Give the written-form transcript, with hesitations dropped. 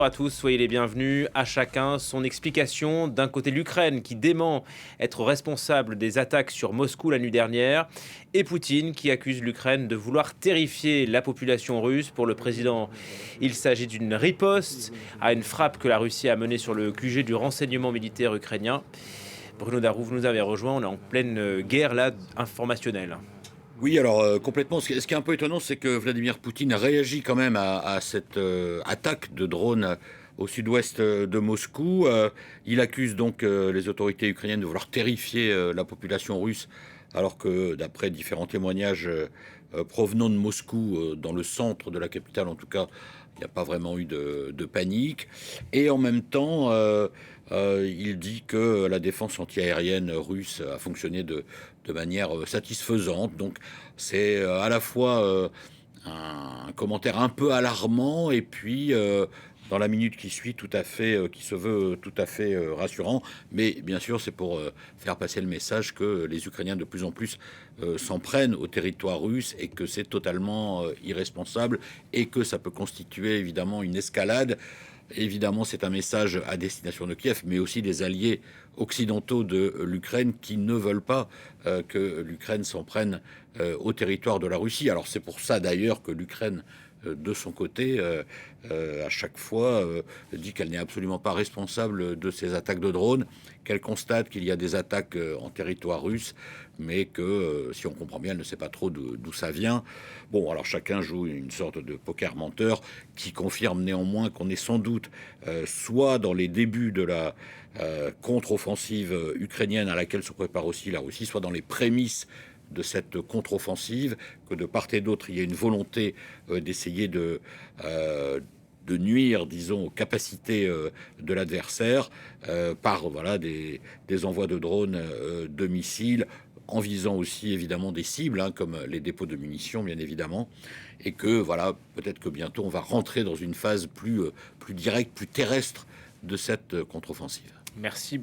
Bonjour à tous, soyez les bienvenus. À chacun son explication. D'un côté, l'Ukraine qui dément être responsable des attaques sur Moscou la nuit dernière, et Poutine qui accuse l'Ukraine de vouloir terrifier la population russe. Pour le président, il s'agit d'une riposte à une frappe que la Russie a menée sur le QG du renseignement militaire ukrainien. Bruno Darou, vous nous avez rejoint, on est en pleine guerre là, informationnelle. Oui, alors complètement. Ce qui est un peu étonnant, c'est que Vladimir Poutine réagit quand même à cette attaque de drones au sud-ouest de Moscou. Il accuse donc les autorités ukrainiennes de vouloir terrifier la population russe, alors que d'après différents témoignages provenant de Moscou, dans le centre de la capitale en tout cas, il n'y a pas vraiment eu de panique. Et en même temps, il dit que la défense antiaérienne russe a fonctionné de manière satisfaisante. Donc c'est à la fois un commentaire un peu alarmant et puis dans la minute qui suit tout à fait qui se veut tout à fait rassurant, mais bien sûr c'est pour faire passer le message que les Ukrainiens de plus en plus s'en prennent au territoire russe et que c'est totalement irresponsable et que ça peut constituer évidemment une escalade. Évidemment, c'est un message à destination de Kiev, mais aussi des alliés occidentaux de l'Ukraine qui ne veulent pas que l'Ukraine s'en prenne au territoire de la Russie. Alors c'est pour ça d'ailleurs que l'Ukraine, de son côté, à chaque fois, dit qu'elle n'est absolument pas responsable de ces attaques de drones, qu'elle constate qu'il y a des attaques en territoire russe, mais que, si on comprend bien, elle ne sait pas trop d'où ça vient. Bon, alors chacun joue une sorte de poker menteur qui confirme néanmoins qu'on est sans doute soit dans les débuts de la contre-offensive ukrainienne à laquelle se prépare aussi la Russie, soit dans les prémices de cette contre-offensive, que de part et d'autre, il y a une volonté d'essayer de nuire, disons, aux capacités de l'adversaire par voilà, des envois de drones, de missiles, en visant aussi évidemment des cibles, hein, comme les dépôts de munitions, bien évidemment, et que voilà, peut-être que bientôt on va rentrer dans une phase plus directe, plus terrestre de cette contre-offensive. Merci.